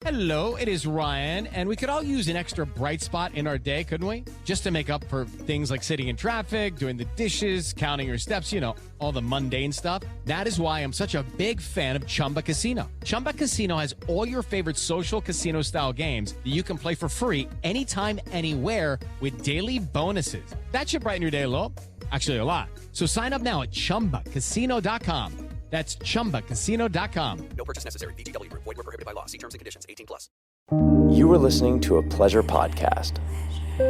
Hello, it is Ryan, and we could all use an extra bright spot in our day, couldn't we? Just to make up for things like sitting in traffic, doing the dishes, counting your steps, all the mundane stuff. That is why I'm such a big fan of Chumba Casino. Chumba Casino has all your favorite social casino-style games that you can play for free anytime, anywhere with daily bonuses. That should brighten your day a little. Actually, a lot. So sign up now at ChumbaCasino.com. That's ChumbaCasino.com. No purchase necessary. VGW Group. Void where prohibited by law. See terms and conditions. 18+. You are listening to a Pleasure Podcast.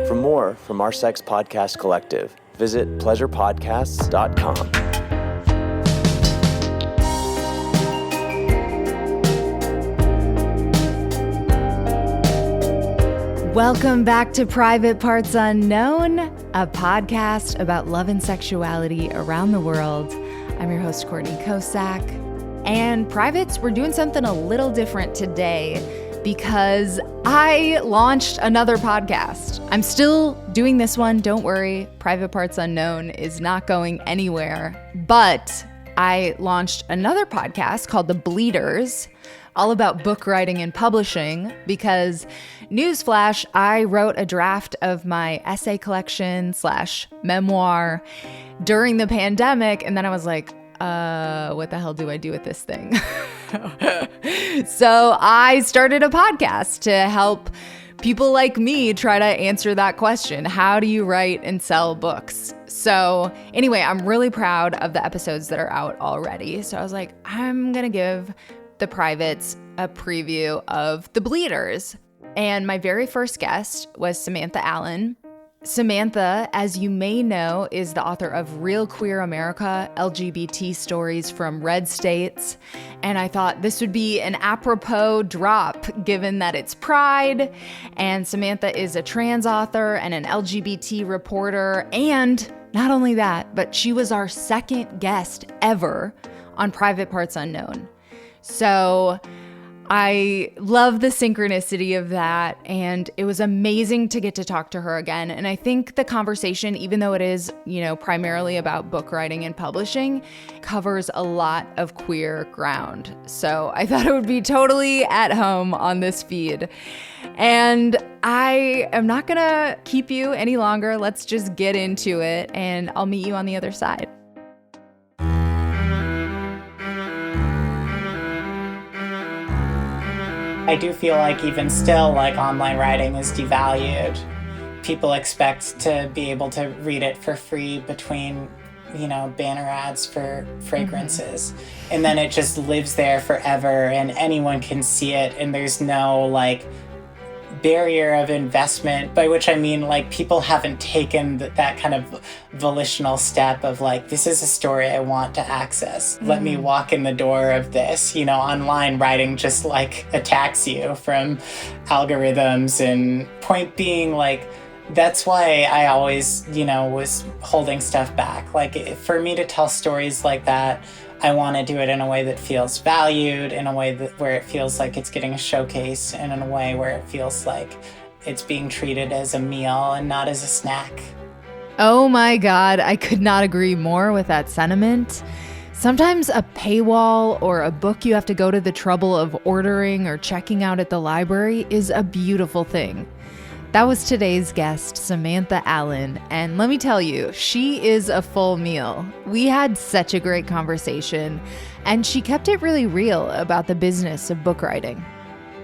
For more from our Sex Podcast Collective, visit pleasurepodcasts.com. Welcome back to Private Parts Unknown, a podcast about love and sexuality around the world. I'm your host, Courtney Kocak. And privates, we're doing something a little different today because I launched another podcast. I'm still doing this one. Don't worry. Private Parts Unknown is not going anywhere. But I launched another podcast called The Bleeders, all about book writing and publishing, because newsflash, I wrote a draft of my essay collection / memoir during the pandemic, and then I was like, what the hell do I do with this thing? So I started a podcast to help people like me try to answer that question. How do you write and sell books? So anyway, I'm really proud of the episodes that are out already. So I was like, I'm going to give the privates a preview of The Bleeders. And my very first guest was Samantha Allen. Samantha, as you may know, is the author of Real Queer America, LGBT Stories from Red States. And I thought this would be an apropos drop, given that it's Pride. And Samantha is a trans author and an LGBT reporter. And not only that, but she was our second guest ever on Private Parts Unknown. So I love the synchronicity of that, and it was amazing to get to talk to her again. And I think the conversation, even though it is, primarily about book writing and publishing, covers a lot of queer ground. So I thought it would be totally at home on this feed. And I am not gonna keep you any longer. Let's just get into it, and I'll meet you on the other side. I do feel like even still, online writing is devalued. People expect to be able to read it for free between, banner ads for fragrances. Mm-hmm. And then it just lives there forever and anyone can see it. And there's no barrier of investment, by which I mean people haven't taken that kind of volitional step of this is a story I want to access. Let me walk in the door of this. Online writing just attacks you from algorithms, and point being that's why I always was holding stuff back. For me to tell stories like that, I want to do it in a way that feels valued, in a way where it feels like it's getting a showcase, and in a way where it feels like it's being treated as a meal and not as a snack. Oh my God, I could not agree more with that sentiment. Sometimes a paywall or a book you have to go to the trouble of ordering or checking out at the library is a beautiful thing. That was today's guest, Samantha Allen, and let me tell you, she is a full meal. We had such a great conversation, and she kept it really real about the business of book writing.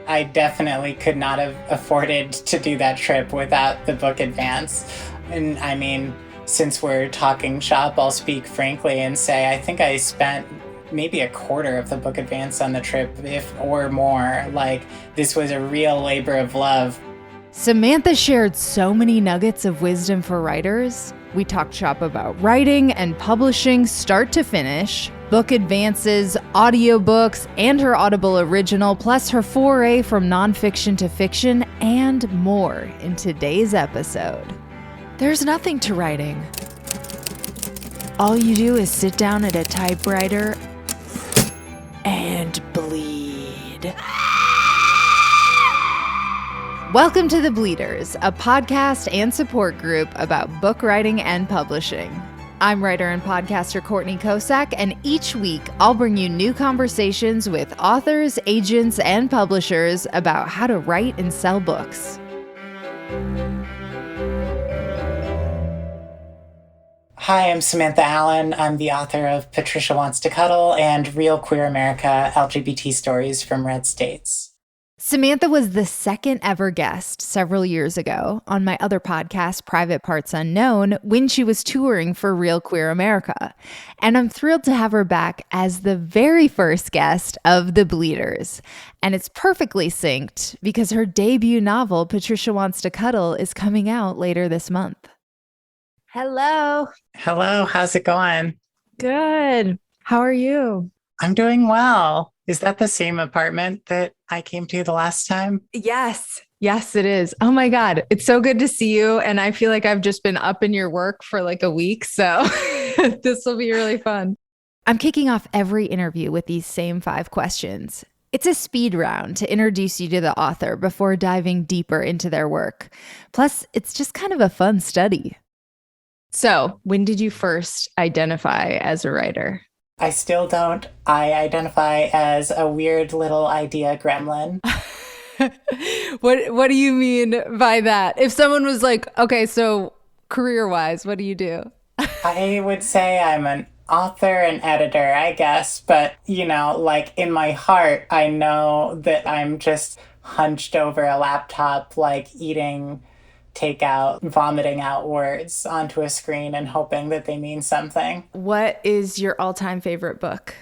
I definitely could not have afforded to do that trip without the book advance. And I mean, since we're talking shop, I'll speak frankly and say I think I spent maybe a quarter of the book advance on the trip, or more. This was a real labor of love. Samantha shared so many nuggets of wisdom for writers. We talked shop about writing and publishing start to finish, book advances, audiobooks, and her Audible original, plus her foray from nonfiction to fiction, and more in today's episode. There's nothing to writing. All you do is sit down at a typewriter and bleed. Welcome to The Bleeders, a podcast and support group about book writing and publishing. I'm writer and podcaster Courtney Kocak, and each week I'll bring you new conversations with authors, agents, and publishers about how to write and sell books. Hi, I'm Samantha Allen. I'm the author of Patricia Wants to Cuddle and Real Queer America, LGBT Stories from Red States. Samantha was the second ever guest several years ago on my other podcast, Private Parts Unknown, when she was touring for Real Queer America. And I'm thrilled to have her back as the very first guest of The Bleeders. And it's perfectly synced because her debut novel, Patricia Wants to Cuddle, is coming out later this month. Hello. Hello, how's it going? Good. How are you? I'm doing well. Is that the same apartment that I came to the last time? Yes. Yes, it is. Oh my God. It's so good to see you. And I feel like I've just been up in your work for like a week. So this will be really fun. I'm kicking off every interview with these same 5 questions. It's a speed round to introduce you to the author before diving deeper into their work. Plus, it's just kind of a fun study. So, when did you first identify as a writer? I still don't. I identify as a weird little idea gremlin. What do you mean by that? If someone was like, okay, so career-wise, what do you do? I would say I'm an author and editor, I guess. But, like in my heart, I know that I'm just hunched over a laptop, like eating takeout, vomiting out words onto a screen and hoping that they mean something. What is your all-time favorite book?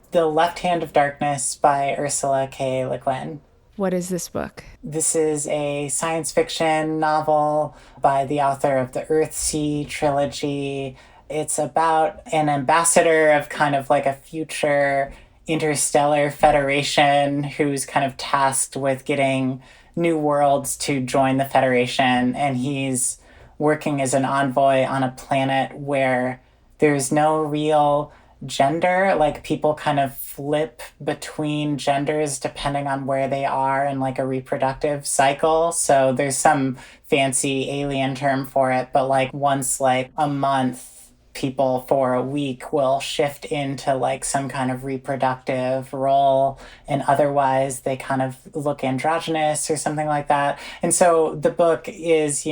The Left Hand of Darkness by Ursula K. Le Guin. What is this book? This is a science fiction novel by the author of the Earthsea trilogy. It's about an ambassador of kind of like a future interstellar federation who's kind of tasked with getting new worlds to join the Federation, and he's working as an envoy on a planet where there's no real gender. Like, people kind of flip between genders depending on where they are in like a reproductive cycle. So there's some fancy alien term for it, but like once like a month, people for a week will shift into like some kind of reproductive role, and otherwise they kind of look androgynous or something like that. And so the book is,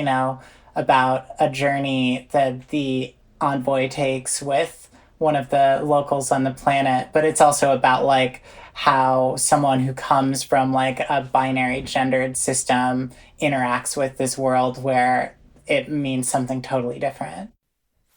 about a journey that the envoy takes with one of the locals on the planet, but it's also about like how someone who comes from like a binary gendered system interacts with this world where it means something totally different.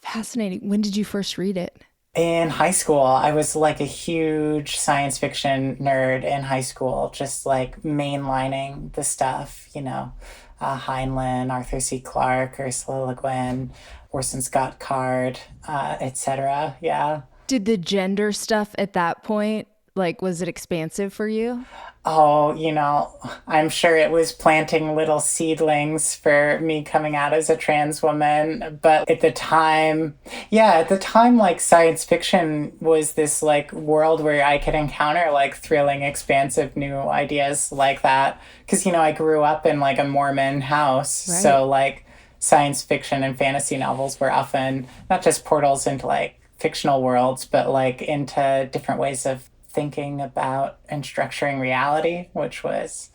Fascinating. When did you first read it? In high school. I was like a huge science fiction nerd in high school, just like mainlining the stuff, Heinlein, Arthur C. Clarke, Ursula Le Guin, Orson Scott Card, etc. Yeah. Did the gender stuff at that point, like, was it expansive for you? Oh, I'm sure it was planting little seedlings for me coming out as a trans woman. But at the time, like science fiction was this like world where I could encounter like thrilling, expansive new ideas like that. Because, I grew up in like a Mormon house. Right. So like science fiction and fantasy novels were often not just portals into like fictional worlds, but like into different ways of thinking about and structuring reality, which was,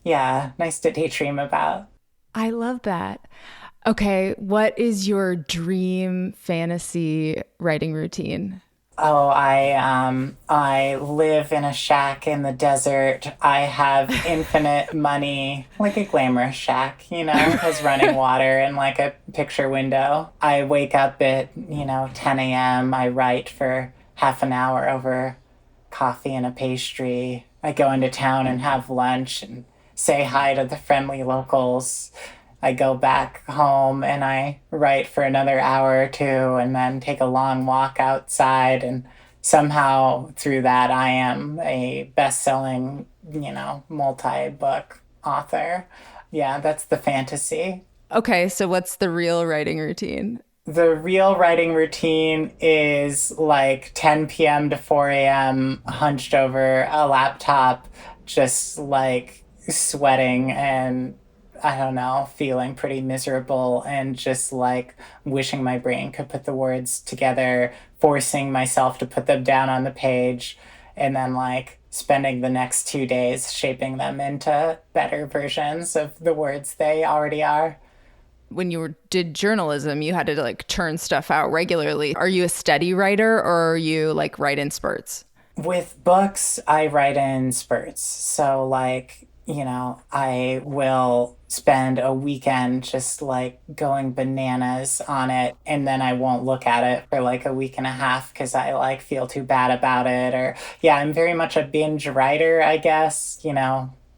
nice to daydream about. I love that. Okay, what is your dream fantasy writing routine? Oh, I live in a shack in the desert. I have infinite money, like a glamorous shack, has running water and like a picture window. I wake up at, 10 a.m. I write for half an hour over coffee and a pastry. I go into town and have lunch and say hi to the friendly locals. I go back home and I write for another hour or two and then take a long walk outside. And somehow through that, I am a best-selling, multi-book author. Yeah, that's the fantasy. Okay, so what's the real writing routine? The real writing routine is like 10 p.m. to 4 a.m. hunched over a laptop, just like sweating and I don't know, feeling pretty miserable and just like wishing my brain could put the words together, forcing myself to put them down on the page, and then like spending the next 2 days shaping them into better versions of the words they already are. When you did journalism, you had to like churn stuff out regularly. Are you a steady writer or are you like write in spurts? With books, I write in spurts. So like, I will spend a weekend just like going bananas on it, and then I won't look at it for like a week and a half because I like feel too bad about it. Or yeah, I'm very much a binge writer, I guess,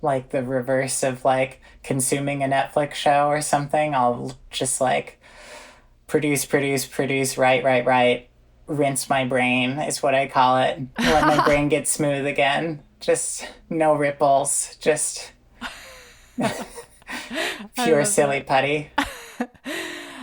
like the reverse of like consuming a Netflix show or something. I'll just like produce, write, rinse my brain is what I call it. Let my brain get smooth again. Just no ripples, just pure silly putty.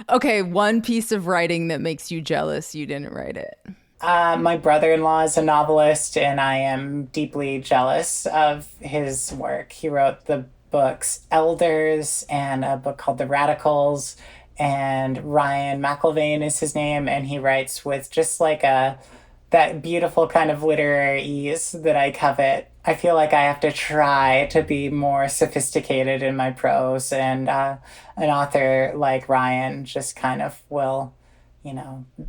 Okay, one piece of writing that makes you jealous you didn't write it. My brother-in-law is a novelist, and I am deeply jealous of his work. He wrote the books Elders and a book called The Radicals, and Ryan McElvain is his name, and he writes with just like that beautiful kind of literary ease that I covet. I feel like I have to try to be more sophisticated in my prose, and an author like Ryan just kind of will,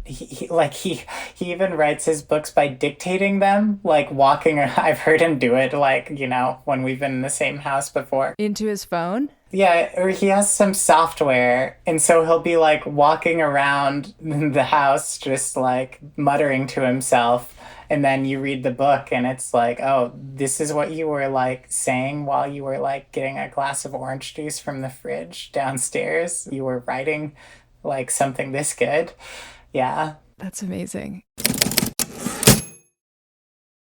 he even writes his books by dictating them, like walking. I've heard him do it, like, when we've been in the same house before. Into his phone? Yeah, or he has some software, and so he'll be like walking around the house just like muttering to himself, and then you read the book and it's like, oh, this is what you were like saying while you were like getting a glass of orange juice from the fridge downstairs. You were writing like something this good. Yeah. That's amazing.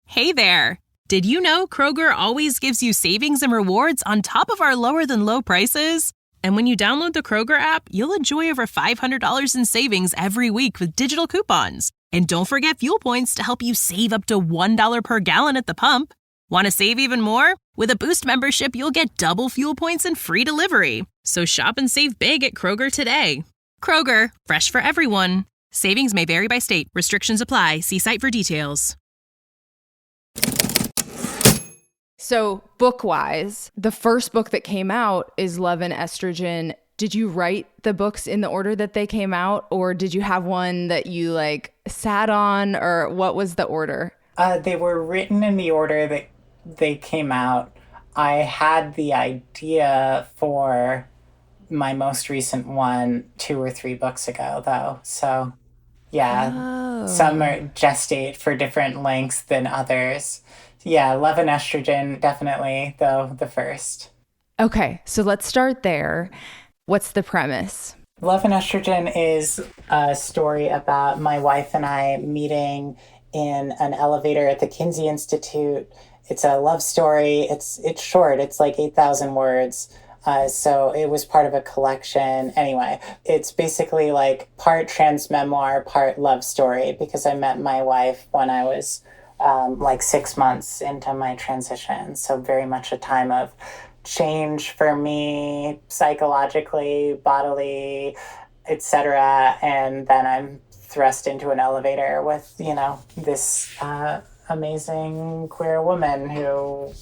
Hey there. Did you know Kroger always gives you savings and rewards on top of our lower than low prices? And when you download the Kroger app, you'll enjoy over $500 in savings every week with digital coupons. And don't forget fuel points to help you save up to $1 per gallon at the pump. Want to save even more? With a Boost membership, you'll get double fuel points and free delivery. So shop and save big at Kroger today. Kroger, fresh for everyone. Savings may vary by state. Restrictions apply. See site for details. So book-wise, the first book that came out is Love and Estrogen. Did you write the books in the order that they came out, or did you have one that you like sat on, or what was the order? They were written in the order that they came out. I had the idea for my most recent one 2 or 3 books ago, though. So, yeah, Some are gestate for different lengths than others. Yeah, Love and Estrogen, definitely, though, the first. Okay, so let's start there. What's the premise? Love and Estrogen is a story about my wife and I meeting in an elevator at the Kinsey Institute. It's a love story. It's short. It's like 8,000 words. So it was part of a collection. Anyway, it's basically like part trans memoir, part love story, because I met my wife when I was like 6 months into my transition. So very much a time of change for me, psychologically, bodily, etc. And then I'm thrust into an elevator with, this amazing queer woman who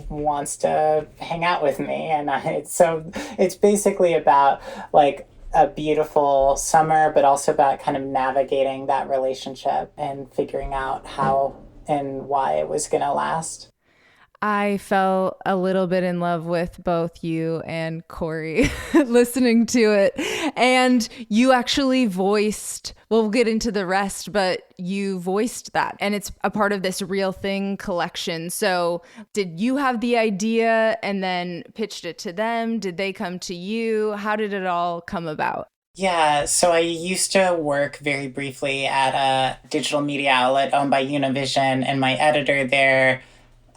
wants to hang out with me. And so it's basically about like a beautiful summer, but also about kind of navigating that relationship and figuring out how and why it was going to last. I fell a little bit in love with both you and Corey listening to it. And you actually voiced, we'll get into the rest, but you voiced that. And it's a part of this Real Thing collection. So did you have the idea and then pitched it to them? Did they come to you? How did it all come about? Yeah, so I used to work very briefly at a digital media outlet owned by Univision, and my editor there,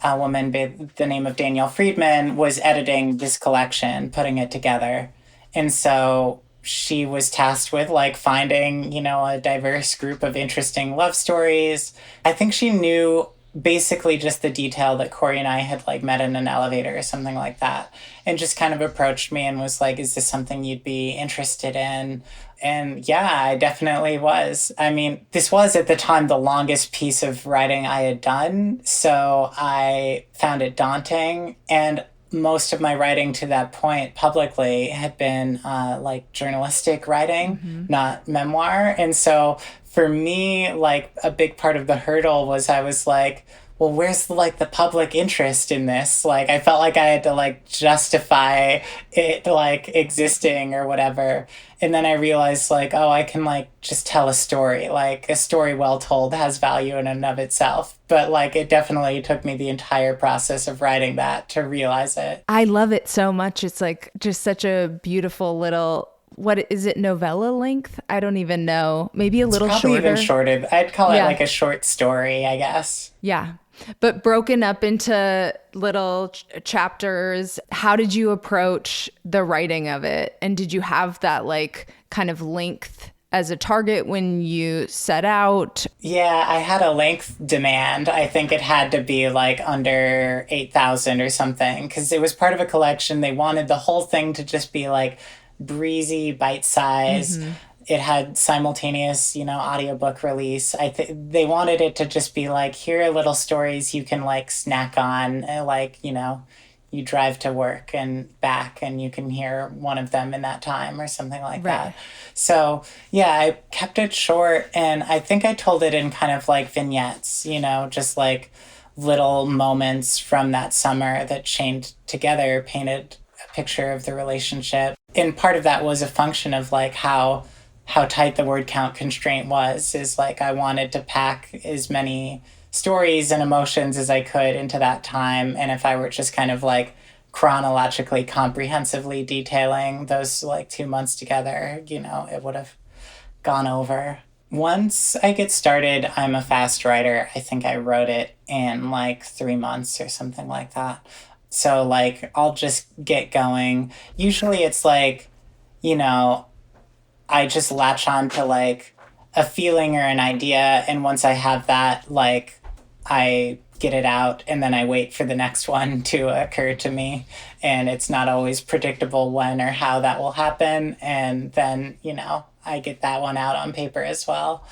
a woman by the name of Danielle Friedman, was editing this collection, putting it together. And so she was tasked with like finding, a diverse group of interesting love stories. I think she knew basically just the detail that Corey and I had like met in an elevator or something like that, and just kind of approached me and was like, is this something you'd be interested in? And yeah, I definitely was. I mean, this was at the time the longest piece of writing I had done, so I found it daunting. And most of my writing to that point publicly had been like journalistic writing, not memoir. And so for me, like a big part of the hurdle was I was like, well, where's like the public interest in this? Like, I felt like I had to like justify it like existing or whatever. And then I realized like, oh, I can like just tell a story. Like a story well told has value in and of itself. But like it definitely took me the entire process of writing that to realize it. I love it so much. It's like just such a beautiful little, what is it, novella length? I don't even know. Maybe a little Probably shorter. even shorter. I'd call it like a short story, I guess. Yeah. But broken up into little chapters. How did you approach the writing of it? And did you have that like kind of length as a target when you set out? Yeah, I had a length demand. I think it had to be like under 8,000 or something because it was part of a collection. They wanted the whole thing to just be like breezy, bite size. It had simultaneous, audiobook release. They wanted it to just be like, here are little stories you can like snack on, like, you drive to work and back and you can hear one of them in that time or something like that. So yeah, I kept it short, and I think I told it in kind of like vignettes, just like little moments from that summer that chained together, painted a picture of the relationship. And part of that was a function of like how tight the word count constraint was, is like I wanted to pack as many stories and emotions as I could into that time. And if I were just kind of like chronologically, comprehensively detailing those like 2 months together, it would have gone over. Once I get started, I'm a fast writer. I think I wrote it in like 3 months or something like that. So like I'll just get going. Usually it's like, I just latch on to like a feeling or an idea. And once I have that, like I get it out and then I wait for the next one to occur to me. And it's not always predictable when or how that will happen. And then, I get that one out on paper as well.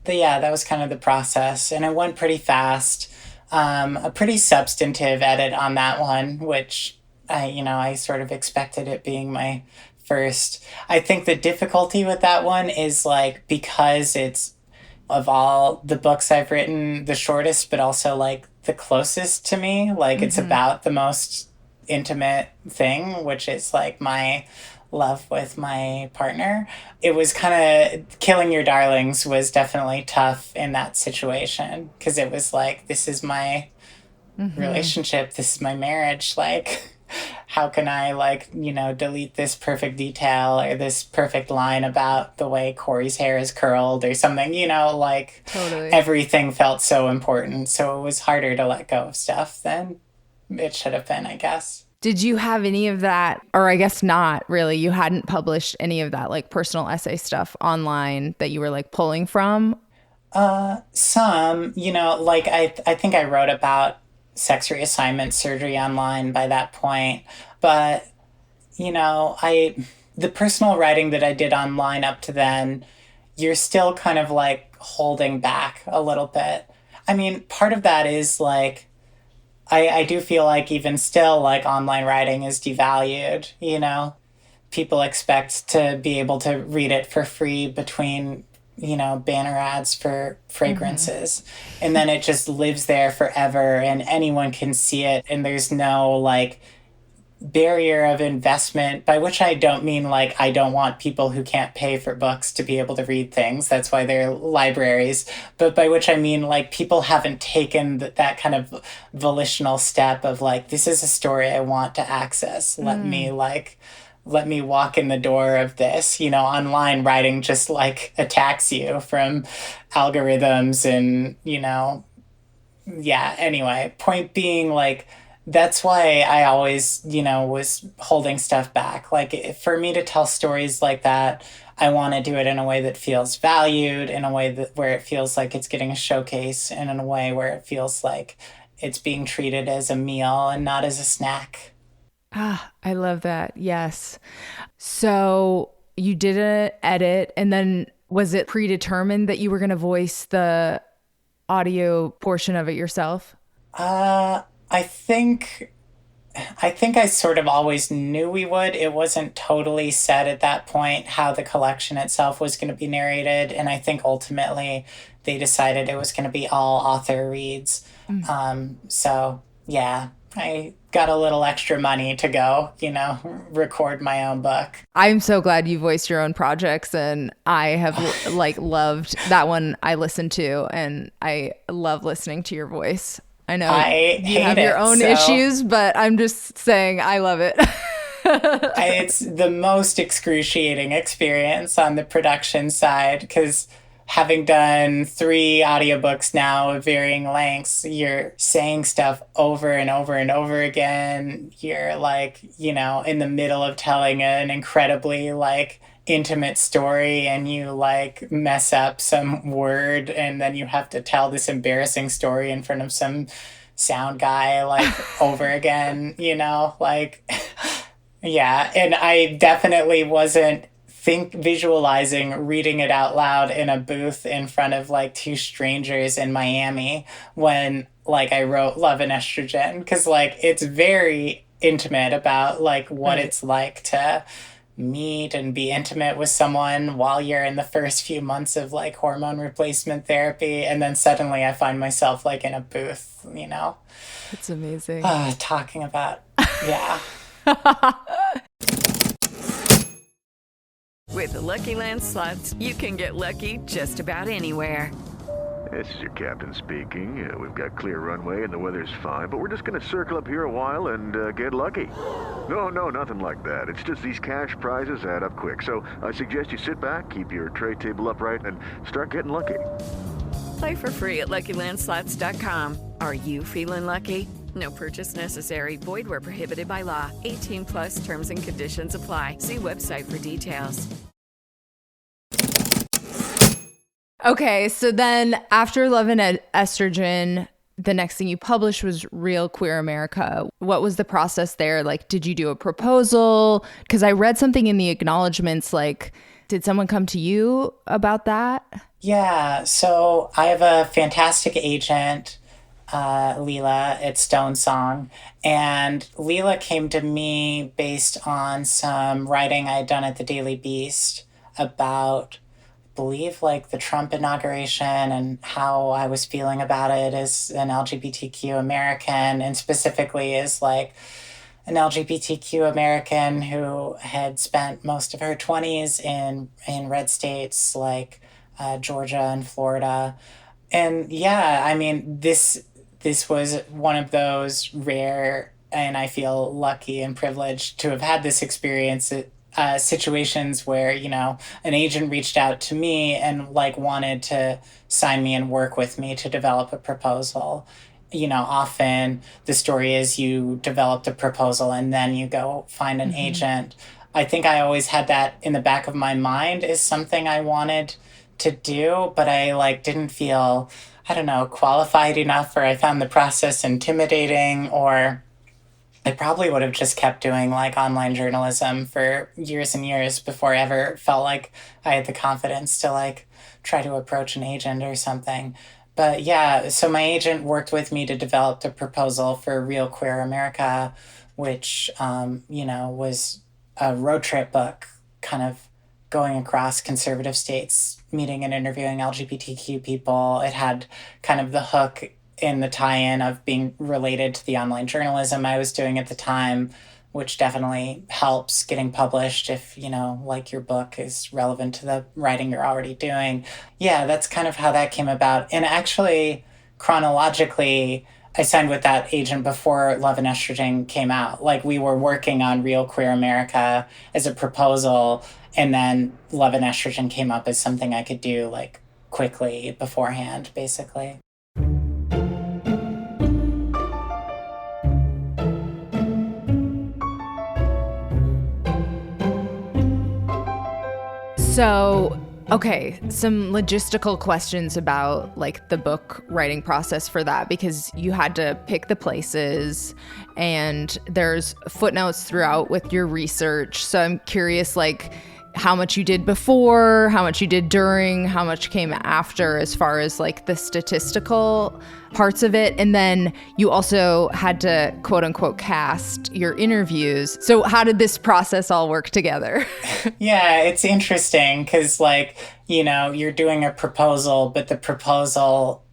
But yeah, that was kind of the process. And it went pretty fast. A pretty substantive edit on that one, which I sort of expected it being my first. I think the difficulty with that one is like, because it's of all the books I've written, the shortest, but also like the closest to me. Like it's about the most intimate thing, which is like my love with my partner. It was kind of killing your darlings was definitely tough in that situation, because it was like, this is my relationship, this is my marriage, like how can I like, delete this perfect detail or this perfect line about the way Corey's hair is curled or something, like Totally. Everything felt so important. So it was harder to let go of stuff than it should have been, I guess. Did you have any of that, or I guess not really, you hadn't published any of that like personal essay stuff online that you were like pulling from? Some, like I think I wrote about sex reassignment surgery online by that point. But, the personal writing that I did online up to then, you're still kind of like holding back a little bit. I mean, part of that is like, I do feel like even still like online writing is devalued, People expect to be able to read it for free between banner ads for fragrances. And then it just lives there forever and anyone can see it. And there's no like barrier of investment, by which I don't mean like I don't want people who can't pay for books to be able to read things. That's why they're libraries. But by which I mean like people haven't taken that kind of volitional step of like, this is a story I want to access. Let me walk in the door of this. Online writing just like attacks you from algorithms and, anyway, point being like, that's why I always, was holding stuff back. Like for me to tell stories like that, I want to do it in a way that feels valued, in a way that where it feels like it's getting a showcase, and in a way where it feels like it's being treated as a meal and not as a snack. Ah, I love that. Yes. So you did an edit, and then was it predetermined that you were going to voice the audio portion of it yourself? I think I sort of always knew we would. It wasn't totally set at that point how the collection itself was going to be narrated. And I think ultimately they decided it was going to be all author reads. So, yeah, I got a little extra money to go, record my own book. I'm so glad you voiced your own projects, and I have loved that one. I listened to, and I love listening to your voice. I know you have your own issues, but I'm just saying I love it. It's the most excruciating experience on the production side, because having done 3 audiobooks now of varying lengths, you're saying stuff over and over and over again. You're in the middle of telling an incredibly intimate story, and you mess up some word, and then you have to tell this embarrassing story in front of some sound guy over again, yeah. And I definitely wasn't visualizing reading it out loud in a booth in front of 2 strangers in Miami when I wrote Love and Estrogen, because it's very intimate about what it's like to meet and be intimate with someone while you're in the first few months of hormone replacement therapy, and then suddenly I find myself in a booth, It's amazing. Talking about yeah. With the Lucky Land Slots, you can get lucky just about anywhere. This is your captain speaking. We've got clear runway and the weather's fine, but we're just going to circle up here a while and get lucky. No, nothing like that. It's just these cash prizes add up quick. So I suggest you sit back, keep your tray table upright, and start getting lucky. Play for free at LuckyLandSlots.com. Are you feeling lucky? No purchase necessary. Void where prohibited by law. 18 plus terms and conditions apply. See website for details. Okay, so then after Love and Estrogen, the next thing you published was Real Queer America. What was the process there? Did you do a proposal? Because I read something in the acknowledgements, did someone come to you about that? Yeah, so I have a fantastic agent, Leela at Stone Song. And Leela came to me based on some writing I had done at the Daily Beast about, I believe, the Trump inauguration and how I was feeling about it as an LGBTQ American, and specifically as an LGBTQ American who had spent most of her 20s in red states like Georgia and Florida. And yeah, I mean, this was one of those rare, and I feel lucky and privileged to have had this experience at situations where, an agent reached out to me and wanted to sign me and work with me to develop a proposal. Often the story is you develop the proposal and then you go find an agent. I think I always had that in the back of my mind as something I wanted to do, but I didn't feel, I don't know, qualified enough, or I found the process intimidating, or I probably would have just kept doing online journalism for years and years before I ever felt like I had the confidence to try to approach an agent or something. But yeah, so my agent worked with me to develop the proposal for Real Queer America, which, was a road trip book kind of going across conservative states, meeting and interviewing LGBTQ people. It had kind of the hook in the tie-in of being related to the online journalism I was doing at the time, which definitely helps getting published if, your book is relevant to the writing you're already doing. Yeah, that's kind of how that came about. And actually, chronologically, I signed with that agent before Love and Estrogen came out. We were working on Real Queer America as a proposal, and then Love and Estrogen came up as something I could do quickly beforehand, basically. So, okay, some logistical questions about like the book writing process for that, because you had to pick the places and there's footnotes throughout with your research. So I'm curious, like, how much you did before, how much you did during, how much came after, as far as like the statistical parts of it. And then you also had to quote unquote cast your interviews. So how did this process all work together? Yeah, it's interesting because, like, you know, you're doing a proposal, but the proposal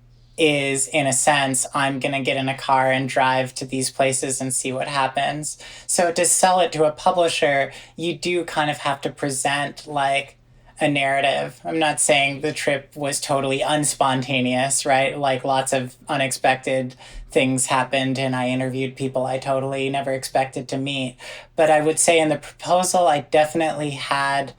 is, in a sense, I'm going to get in a car and drive to these places and see what happens. So to sell it to a publisher, you do kind of have to present like a narrative. I'm not saying the trip was totally unspontaneous, right? Like lots of unexpected things happened and I interviewed people I totally never expected to meet. But I would say in the proposal, I had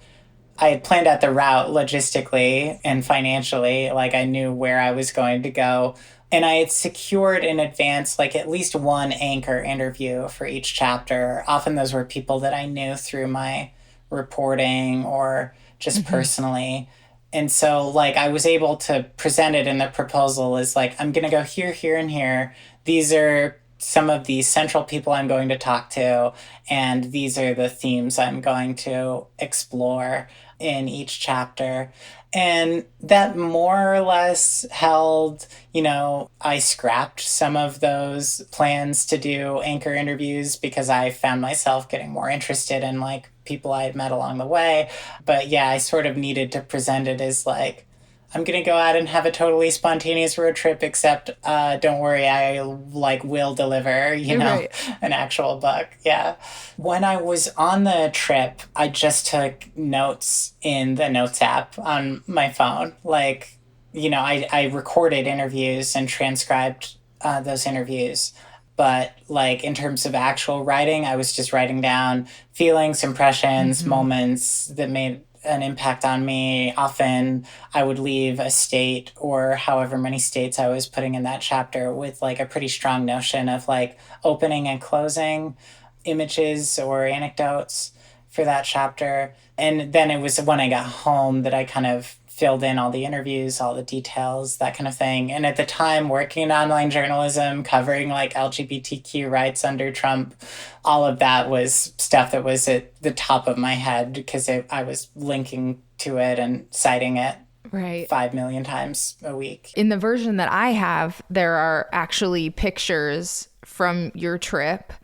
planned out the route logistically and financially. Like I knew where I was going to go. And I had secured in advance, like at least one anchor interview for each chapter. Often those were people that I knew through my reporting or just personally. And so like I was able to present it in the proposal as like, I'm going to go here, here, and here. These are some of the central people I'm going to talk to, and these are the themes I'm going to explore in each chapter. And that more or less held, you know, I scrapped some of those plans to do anchor interviews because I found myself getting more interested in like people I had met along the way. But yeah, I sort of needed to present it as like, I'm going to go out and have a totally spontaneous road trip, except don't worry, I like will deliver, you know, right, an actual book. Yeah. When I was on the trip, I just took notes in the Notes app on my phone. Like, you know, I recorded interviews and transcribed those interviews. But like in terms of actual writing, I was just writing down feelings, impressions, moments that made an impact on me. Often I would leave a state or however many states I was putting in that chapter with like a pretty strong notion of like opening and closing images or anecdotes for that chapter. And then it was when I got home that I kind of filled in all the interviews, all the details, that kind of thing. And at the time, working in online journalism, covering like LGBTQ rights under Trump, all of that was stuff that was at the top of my head because I was linking to it and citing it right 5 million times a week. In the version that I have, there are actually pictures from your trip.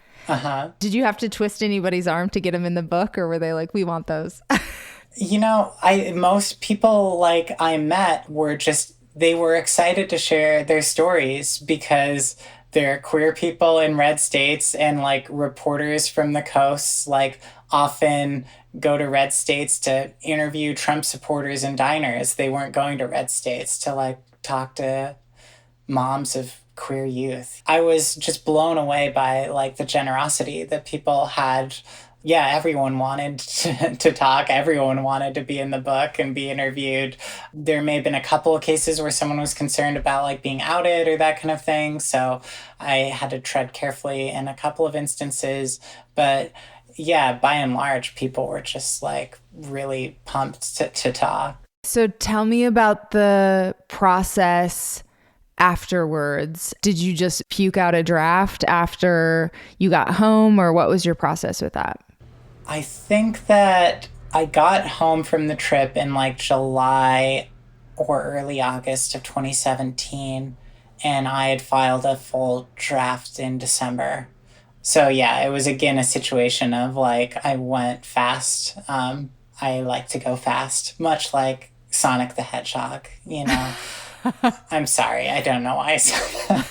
Did you have to twist anybody's arm to get them in the book, or were they like, we want those? You know, most people like I met were they were excited to share their stories because they're queer people in red states, and like reporters from the coasts like often go to red states to interview Trump supporters in diners. They weren't going to red states to like talk to moms of queer youth. I was just blown away by like the generosity that people had. Yeah, everyone wanted to talk. Everyone wanted to be in the book and be interviewed. There may have been a couple of cases where someone was concerned about like being outed or that kind of thing. So I had to tread carefully in a couple of instances. But yeah, by and large, people were just like really pumped to talk. So tell me about the process afterwards. Did you just puke out a draft after you got home, or what was your process with that? I think that I got home from the trip in like July or early August of 2017, and I had filed a full draft in December. So yeah, it was again a situation of like I went fast. I like to go fast, much like Sonic the Hedgehog, you know. I'm sorry, I don't know why I said that.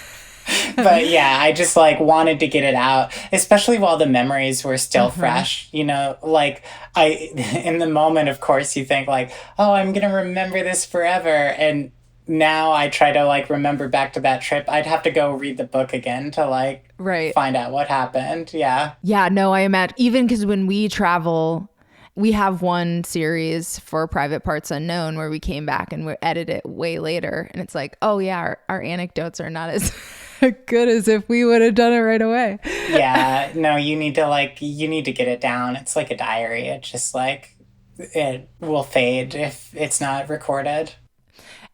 But yeah, I just like wanted to get it out, especially while the memories were still fresh, you know, like in the moment, of course, you think like, oh, I'm going to remember this forever. And now I try to like remember back to that trip. I'd have to go read the book again to like find out what happened. Yeah. Yeah, no, I imagine even because when we travel, we have one series for Private Parts Unknown where we came back and we edit it way later. And it's like, oh yeah, our anecdotes are not as good as if we would have done it right away. Yeah, no, you need to get it down. It's like a diary. It's just like it will fade if it's not recorded.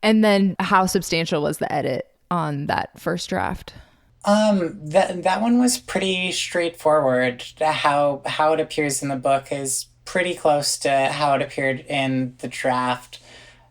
And then how substantial was the edit on that first draft? That one was pretty straightforward. How it appears in the book is pretty close to how it appeared in the draft.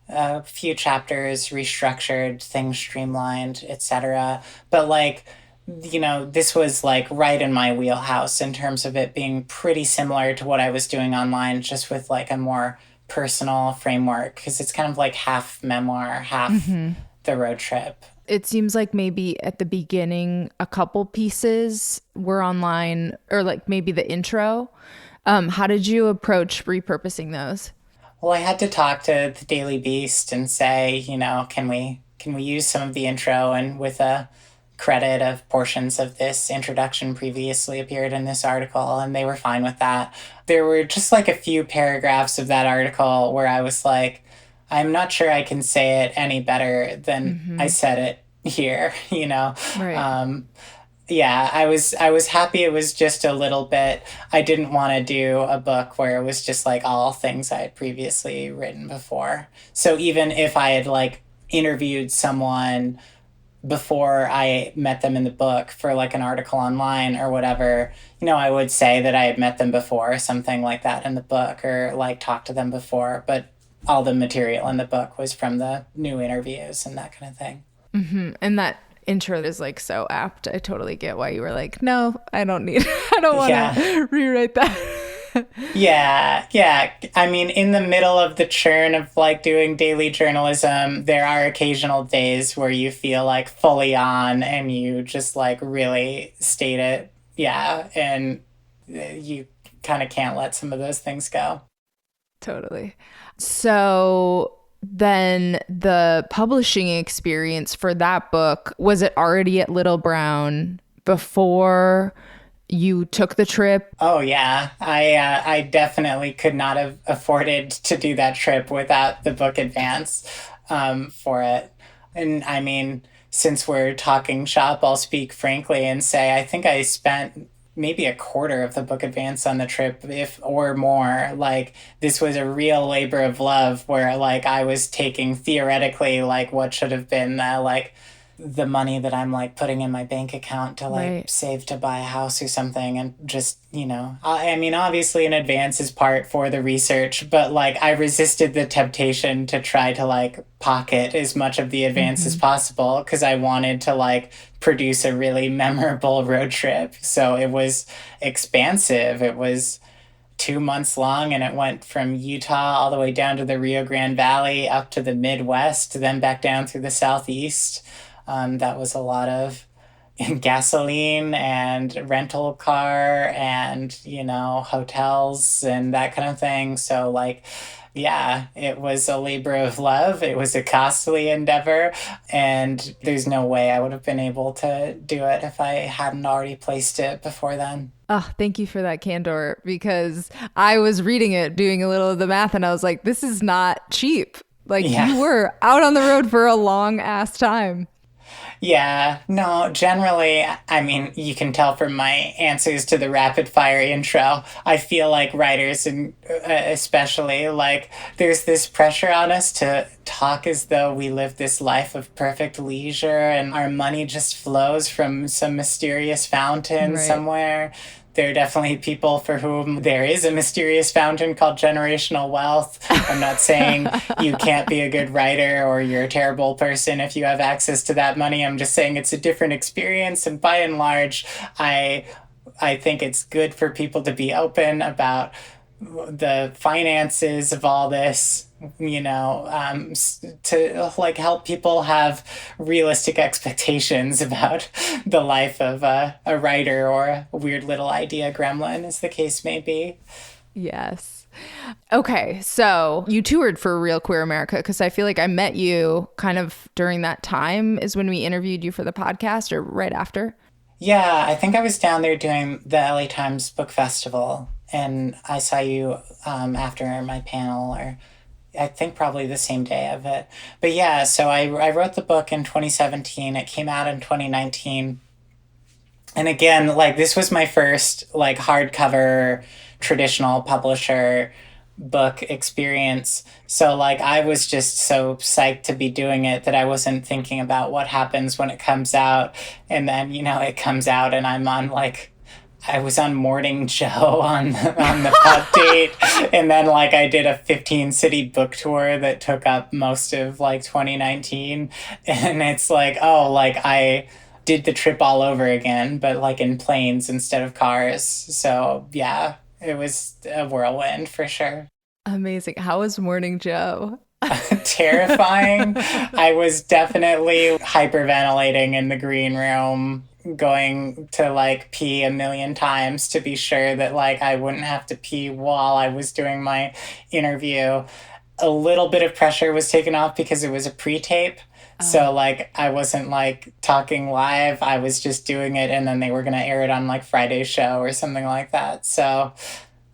A few chapters restructured, things streamlined, etc. But like, this was like right in my wheelhouse in terms of it being pretty similar to what I was doing online, just with like a more personal framework, because it's kind of like half memoir, half the road trip. It seems like maybe at the beginning, a couple pieces were online, or like maybe the intro. How did you approach repurposing those? Well, I had to talk to the Daily Beast and say, can we use some of the intro, and with a credit of portions of this introduction previously appeared in this article, and they were fine with that. There were just like a few paragraphs of that article where I was like, I'm not sure I can say it any better than I said it here, Right. Yeah, I was happy it was just a little bit. I didn't want to do a book where it was just like all things I had previously written before. So even if I had like interviewed someone before I met them in the book for like an article online or whatever, I would say that I had met them before, something like that in the book, or like talked to them before. But all the material in the book was from the new interviews and that kind of thing. And that intro is like so apt. I totally get why you were like, no, I don't want to rewrite that. Yeah. I mean, in the middle of the churn of like doing daily journalism, there are occasional days where you feel like fully on and you just like really state it. Yeah. And you kind of can't let some of those things go. Totally. So then the publishing experience for that book, was it already at Little Brown before you took the trip? Oh, yeah. I definitely could not have afforded to do that trip without the book advance for it. And I mean, since we're talking shop, I'll speak frankly and say I think I spent maybe a quarter of the book advance on the trip, if or more. Like, this was a real labor of love where like I was taking theoretically like what should have been the money that I'm like putting in my bank account to like save to buy a house or something, and just, I mean, obviously an advance is part for the research, but like I resisted the temptation to try to like pocket as much of the advance as possible, because I wanted to like produce a really memorable road trip. So it was expansive. It was 2 months long, and it went from Utah all the way down to the Rio Grande Valley, up to the Midwest, then back down through the Southeast. That was a lot of gasoline and rental car and, hotels and that kind of thing. So like, yeah, it was a labor of love. It was a costly endeavor, and there's no way I would have been able to do it if I hadn't already placed it before then. Oh, thank you for that candor, because I was reading it, doing a little of the math, and I was like, this is not cheap. Like, you were out on the road for a long ass time. Yeah, no, generally, I mean, you can tell from my answers to the rapid fire intro, I feel like writers, and especially, like, there's this pressure on us to talk as though we live this life of perfect leisure and our money just flows from some mysterious fountain somewhere. There are definitely people for whom there is a mysterious fountain called generational wealth. I'm not saying you can't be a good writer or you're a terrible person if you have access to that money. I'm just saying it's a different experience. And by and large, I think it's good for people to be open about the finances of all this, to like help people have realistic expectations about the life of a writer or a weird little idea gremlin, as the case may be. Yes. Okay, so you toured for Real Queer America, because I feel like I met you kind of during that time is when we interviewed you for the podcast, or right after? Yeah, I think I was down there doing the LA Times Book Festival, and I saw you after my panel, or I think probably the same day of it. But yeah, so I wrote the book in 2017. It came out in 2019. And again, like, this was my first like hardcover traditional publisher book experience. So like I was just so psyched to be doing it that I wasn't thinking about what happens when it comes out. And then, it comes out and I was on Morning Joe on the update. And then I did a 15 city book tour that took up most of 2019. And it's I did the trip all over again, but in planes instead of cars. So yeah, it was a whirlwind for sure. Amazing. How was Morning Joe? Terrifying. I was definitely hyperventilating in the green room, going to pee a million times to be sure that I wouldn't have to pee while I was doing my interview. A little bit of pressure was taken off because it was a pre-tape. So I wasn't talking live. I was just doing it and then they were going to air it on Friday's show or something like that. So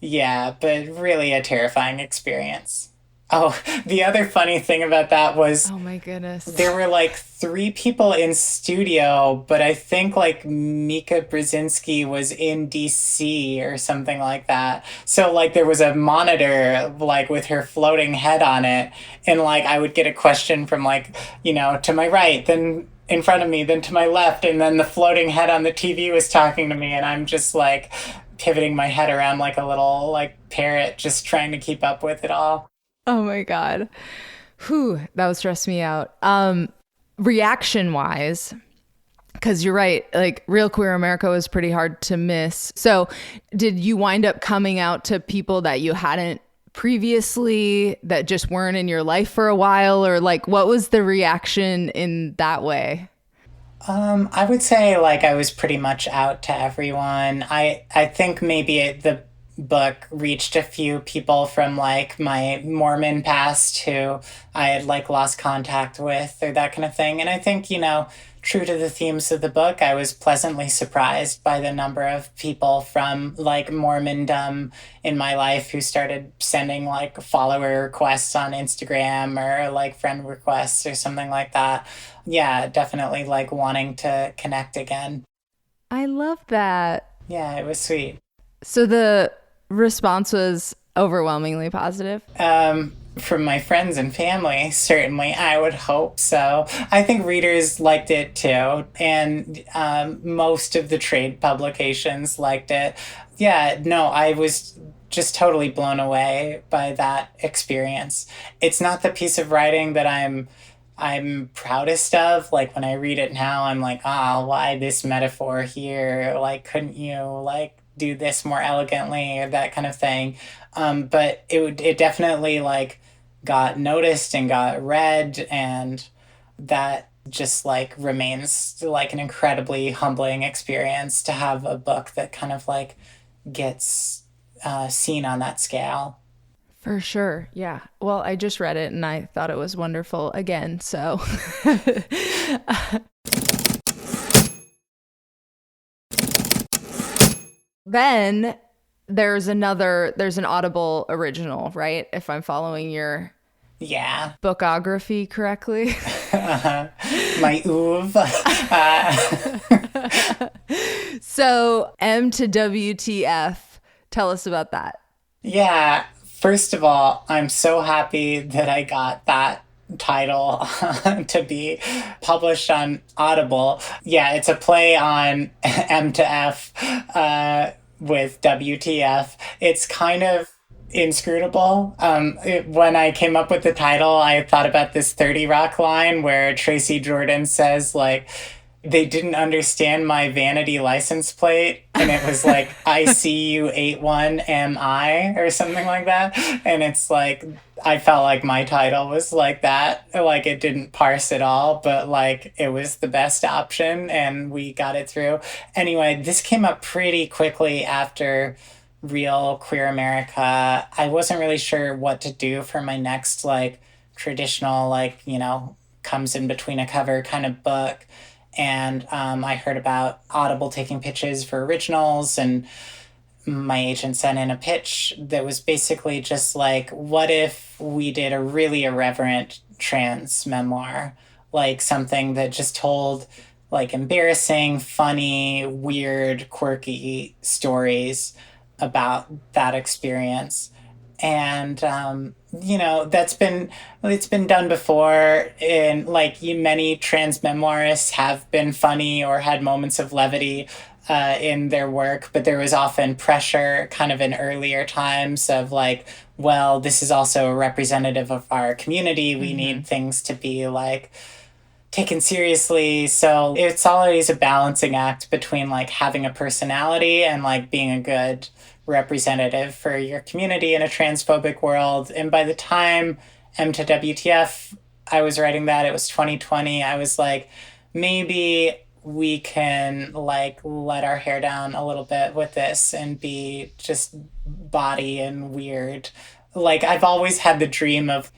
yeah, but really a terrifying experience. Oh, the other funny thing about that was, oh my goodness, there were 3 people in studio, but I think Mika Brzezinski was in DC or something like that. So there was a monitor with her floating head on it, and I would get a question from to my right, then in front of me, then to my left, and then the floating head on the TV was talking to me, and I'm just pivoting my head around like a little parrot, just trying to keep up with it all. Oh my God. Whew, that would stress me out. Reaction wise, because you're right, Real Queer America was pretty hard to miss. So did you wind up coming out to people that you hadn't previously, that just weren't in your life for a while? Or what was the reaction in that way? I would say I was pretty much out to everyone. I think maybe the book reached a few people from my Mormon past who I had lost contact with or that kind of thing. And I think, true to the themes of the book, I was pleasantly surprised by the number of people from Mormondom in my life who started sending follower requests on Instagram or friend requests or something like that. Yeah, definitely wanting to connect again. I love that. Yeah, it was sweet. So the response was overwhelmingly positive? From my friends and family, certainly. I would hope so. I think readers liked it too. And most of the trade publications liked it. Yeah, no, I was just totally blown away by that experience. It's not the piece of writing that I'm proudest of. When I read it now, I'm why this metaphor here? Couldn't you do this more elegantly or that kind of thing? But it definitely got noticed and got read, and that just remains an incredibly humbling experience to have a book that kind of gets seen on that scale. For sure. Yeah. Well, I just read it and I thought it was wonderful again. So then there's an Audible original, right? If I'm following your bookography correctly. My oeuvre. So M to WTF, tell us about that. Yeah. First of all, I'm so happy that I got that title to be published on Audible. Yeah, it's a play on M to F with WTF. It's kind of inscrutable. When I came up with the title, I thought about this 30 Rock line where Tracy Jordan says they didn't understand my vanity license plate, and it was ICU81MI or something like that. And it's I felt my title was that. It didn't parse at all, but it was the best option and we got it through. Anyway, this came up pretty quickly after Real Queer America. I wasn't really sure what to do for my next traditional comes in between a cover kind of book. And I heard about Audible taking pitches for originals, and my agent sent in a pitch that was basically just what if we did a really irreverent trans memoir? Something that just told embarrassing, funny, weird, quirky stories about that experience. And, it's been done before. And like many trans memoirists have been funny or had moments of levity in their work, but there was often pressure kind of in earlier times of like, well, this is also a representative of our community. We need things to be like taken seriously. So it's always a balancing act between like having a personality and like being a good representative for your community in a transphobic world. And by the time M to WTF, I was writing that, it was 2020. I was like, maybe we can like let our hair down a little bit with this and be just body and weird. Like I've always had the dream of,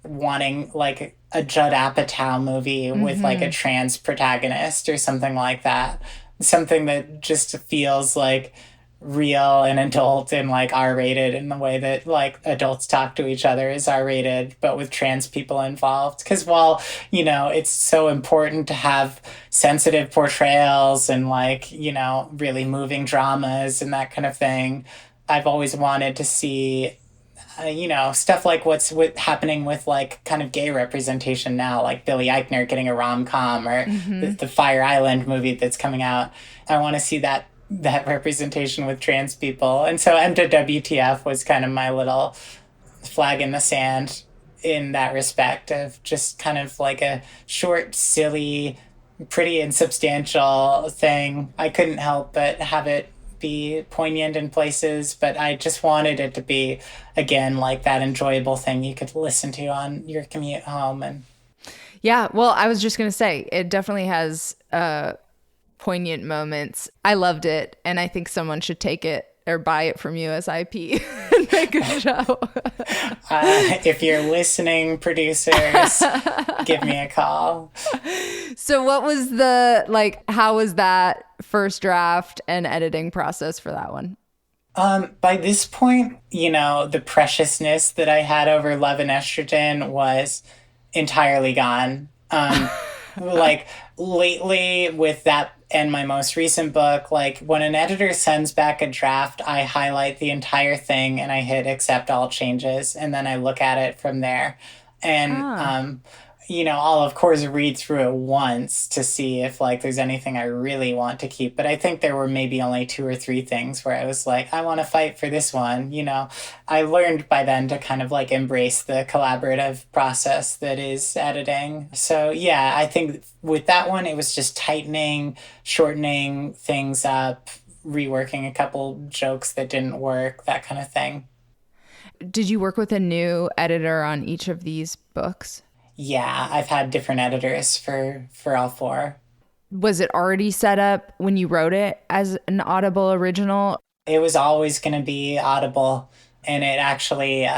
wanting like a Judd Apatow movie with like a trans protagonist or something like that. Something that just feels like real and adult and like R-rated in the way that like adults talk to each other is R-rated, but with trans people involved. Because while, it's so important to have sensitive portrayals and like, really moving dramas and that kind of thing, I've always wanted to see stuff like what's happening with like kind of gay representation now, like Billy Eichner getting a rom-com or the Fire Island movie that's coming out. I want to see that representation with trans people. And so M to WTF was kind of my little flag in the sand in that respect of just kind of like a short, silly, pretty insubstantial thing. I couldn't help but have it be poignant in places, but I just wanted it to be, again, like that enjoyable thing you could listen to on your commute home. And yeah, well, I was just going to say, it definitely has poignant moments. I loved it, and I think someone should take it or buy it from you as IP and make a show. If you're listening, producers, give me a call. So what was how was that first draft and editing process for that one? By this point, the preciousness that I had over Love and Estrogen was entirely gone. Like lately with that and my most recent book, like when an editor sends back a draft, I highlight the entire thing and I hit accept all changes. And then I look at it from there. And, I'll of course read through it once to see if like there's anything I really want to keep. But I think there were maybe only 2 or 3 things where I was like, I want to fight for this one. I learned by then to kind of like embrace the collaborative process that is editing. So yeah, I think with that one, it was just tightening, shortening things up, reworking a couple jokes that didn't work, that kind of thing. Did you work with a new editor on each of these books? Yeah, I've had different editors for all 4. Was it already set up when you wrote it as an Audible original? It was always going to be Audible. And it actually,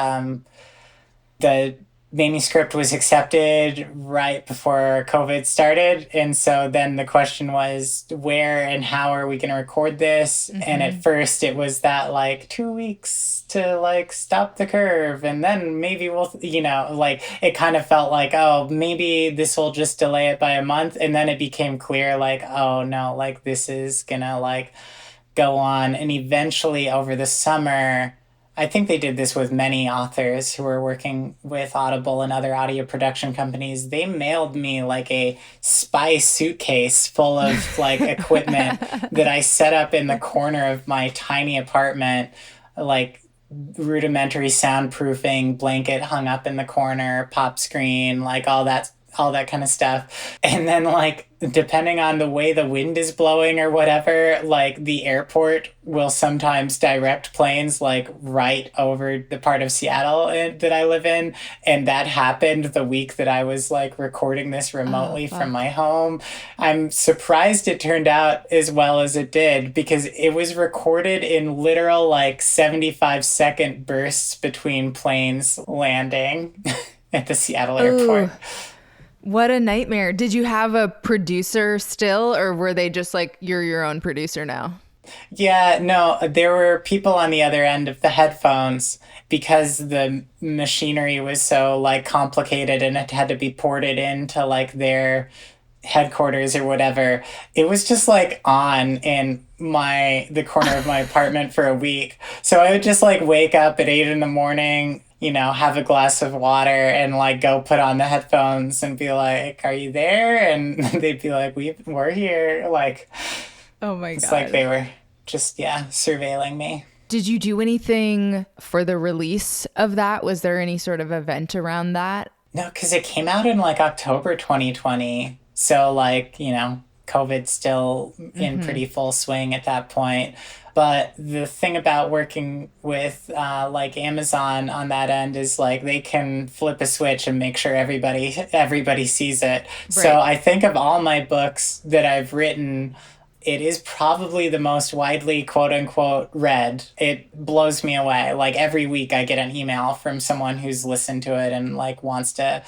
the manuscript was accepted right before COVID started. And so then the question was, where and how are we going to record this? And at first it was that like 2 weeks to like stop the curve. And then maybe we'll, like it kind of felt like, oh, maybe this will just delay it by a month. And then it became clear like, oh no, like this is going to like go on. And eventually over the summer, I think they did this with many authors who were working with Audible and other audio production companies. They mailed me like a spy suitcase full of like equipment that I set up in the corner of my tiny apartment, like rudimentary soundproofing, blanket hung up in the corner, pop screen, like all that kind of stuff. And then like, depending on the way the wind is blowing or whatever, like the airport will sometimes direct planes like right over the part of Seattle that I live in. And that happened the week that I was like recording this remotely from my home. I'm surprised it turned out as well as it did because it was recorded in literal like 75-second bursts between planes landing at the Seattle airport. Ooh. What a nightmare. Did you have a producer still, or were they just like, you're your own producer now? Yeah, no, there were people on the other end of the headphones because the machinery was so like complicated and it had to be ported into like their headquarters or whatever. It was just like on, and the corner of my apartment for a week. So I would just like wake up at 8 a.m, have a glass of water and like go put on the headphones and be like, "Are you there?" And they'd be like, "We're here." Like, oh my it's God. like they were just, surveilling me. Did you do anything for the release of that? Was there any sort of event around that? No, because it came out in like October 2020. So like, COVID's still in pretty full swing at that point. But the thing about working with like Amazon on that end is like they can flip a switch and make sure everybody sees it. Right. So I think of all my books that I've written, it is probably the most widely quote unquote read. It blows me away. Like every week I get an email from someone who's listened to it and like wants to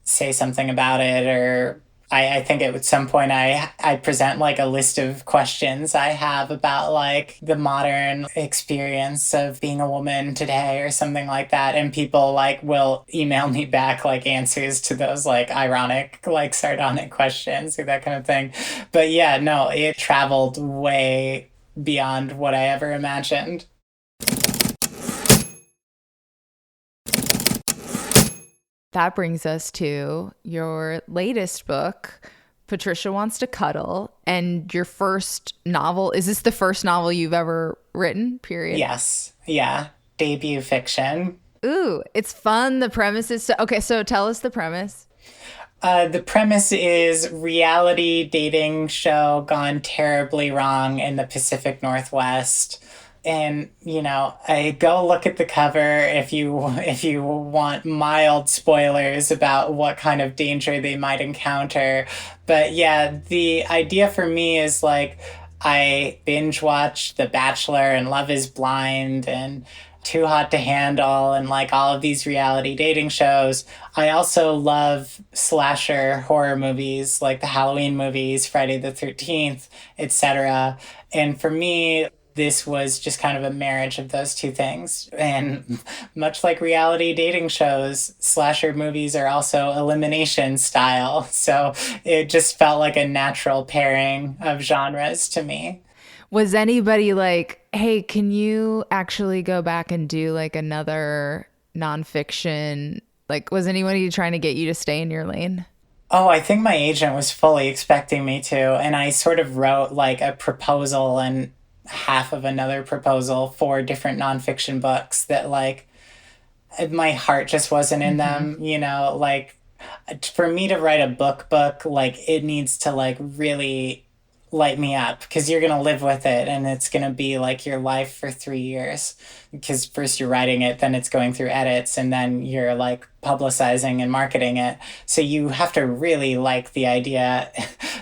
say something about it, or I think at some point I present like a list of questions I have about like the modern experience of being a woman today or something like that. And people like will email me back like answers to those like ironic, like sardonic questions or that kind of thing. But yeah, no, it traveled way beyond what I ever imagined. That brings us to your latest book, Patricia Wants to Cuddle, and your first novel. Is this the first novel you've ever written, period? Yes. Yeah. Debut fiction. Ooh, it's fun. The premise is... Okay, so tell us the premise. The premise is reality dating show gone terribly wrong in the Pacific Northwest. And, I go look at the cover if you want mild spoilers about what kind of danger they might encounter. But yeah, the idea for me is like I binge watched The Bachelor and Love is Blind and Too Hot to Handle and like all of these reality dating shows. I also love slasher horror movies like the Halloween movies, Friday the 13th, etc. And for me, this was just kind of a marriage of those two things. And much like reality dating shows, slasher movies are also elimination style. So it just felt like a natural pairing of genres to me. Was anybody like, hey, can you actually go back and do like another nonfiction? Like, was anybody trying to get you to stay in your lane? Oh, I think my agent was fully expecting me to. And I sort of wrote like a proposal and half of another proposal for different nonfiction books that like my heart just wasn't in them, like for me to write a book, like it needs to like really light me up because you're going to live with it and it's going to be like your life for 3 years because first you're writing it, then it's going through edits and then you're like publicizing and marketing it. So you have to really like the idea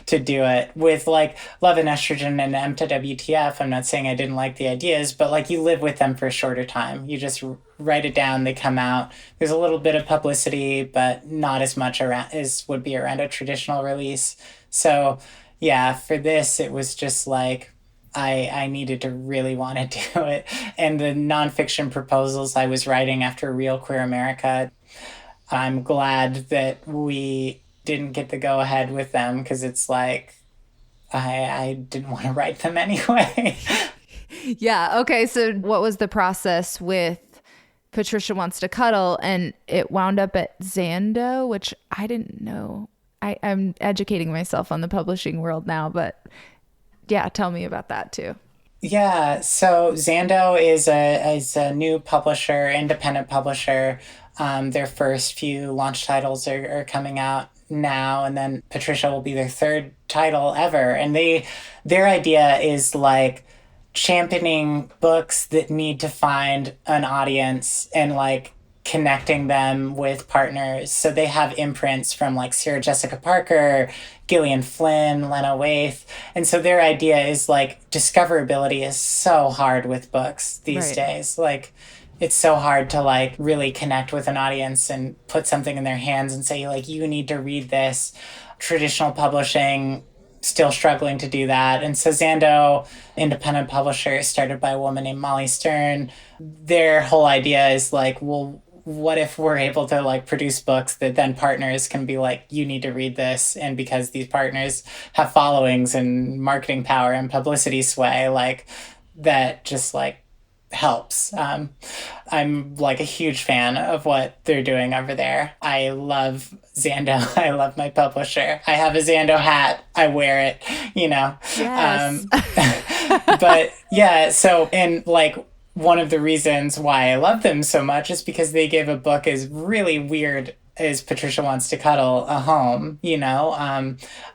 to do it. With like Love and Estrogen and MTWTF, I'm not saying I didn't like the ideas, but like you live with them for a shorter time. You just write it down, they come out. There's a little bit of publicity, but not as much around as would be around a traditional release. So yeah, for this, it was just like, I needed to really want to do it. And the nonfiction proposals I was writing after Real Queer America, I'm glad that we didn't get the go ahead with them because it's like, I didn't want to write them anyway. Yeah. Okay. So what was the process with Patricia Wants to Cuddle? And it wound up at Zando, which I didn't know. I'm educating myself on the publishing world now, but yeah, tell me about that too. Yeah, so Zando is a new publisher, independent publisher. Their first few launch titles are coming out now, and then Patricia will be their third title ever. And their idea is like championing books that need to find an audience and like connecting them with partners. So they have imprints from like Sarah Jessica Parker, Gillian Flynn, Lena Waithe. And so their idea is like discoverability is so hard with books these days. Like it's so hard to like really connect with an audience and put something in their hands and say like, you need to read this. Traditional publishing still struggling to do that. And so Zando, independent publisher, started by a woman named Molly Stern. Their whole idea is like, well, what if we're able to like produce books that then partners can be like, you need to read this, and because these partners have followings and marketing power and publicity sway, like that just like helps. I'm like a huge fan of what they're doing over there. I love Zando. I love my publisher. I have a Zando hat. I wear it, you know. Yes. But yeah, so, and like one of the reasons why I love them so much is because they give a book as really weird as Patricia Wants to Cuddle a home, you know.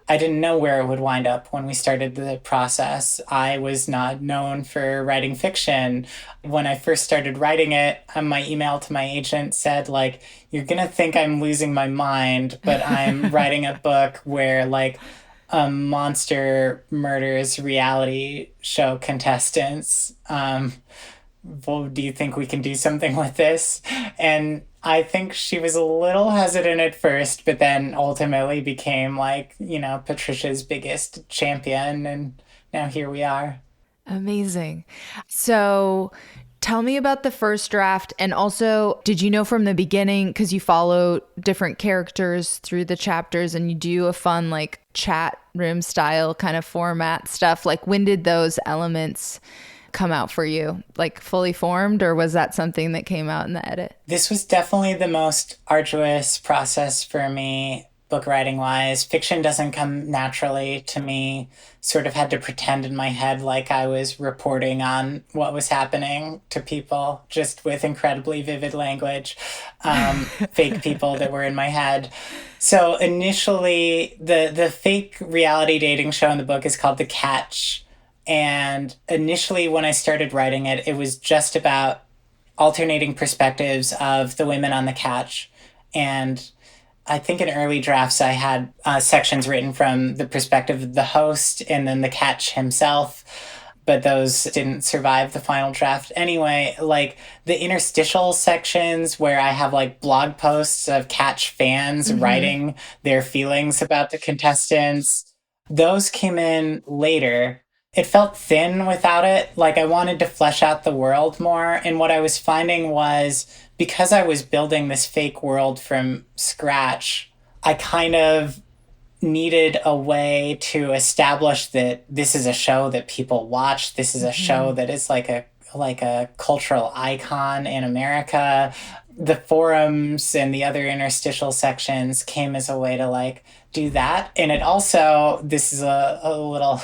I didn't know where it would wind up when we started the process. I was not known for writing fiction. When I first started writing it, my email to my agent said, like, you're going to think I'm losing my mind, but I'm writing a book where, like, a monster murders reality show contestants. Well, do you think we can do something with this? And I think she was a little hesitant at first, but then ultimately became like, you know, Patricia's biggest champion. And now here we are. Amazing. So tell me about the first draft. And also, did you know from the beginning, because you follow different characters through the chapters and you do a fun like chat room style kind of format stuff, like when did those elements come out for you, like fully formed, or was that something that came out in the edit? This was definitely the most arduous process for me, book writing wise. Fiction doesn't come naturally to me. Sort of had to pretend in my head like I was reporting on what was happening to people, just with incredibly vivid language, fake people that were in my head. So initially, the fake reality dating show in the book is called The Catch. And initially, when I started writing it, it was just about alternating perspectives of the women on the catch. And I think in early drafts, I had sections written from the perspective of the host and then the catch himself. But those didn't survive the final draft. Anyway, like the interstitial sections where I have like blog posts of catch fans writing their feelings about the contestants, those came in later. It felt thin without it. Like I wanted to flesh out the world more. And what I was finding was because I was building this fake world from scratch, I kind of needed a way to establish that this is a show that people watch. This is a show that is like a cultural icon in America. The forums and the other interstitial sections came as a way to like do that. And it also, this is a little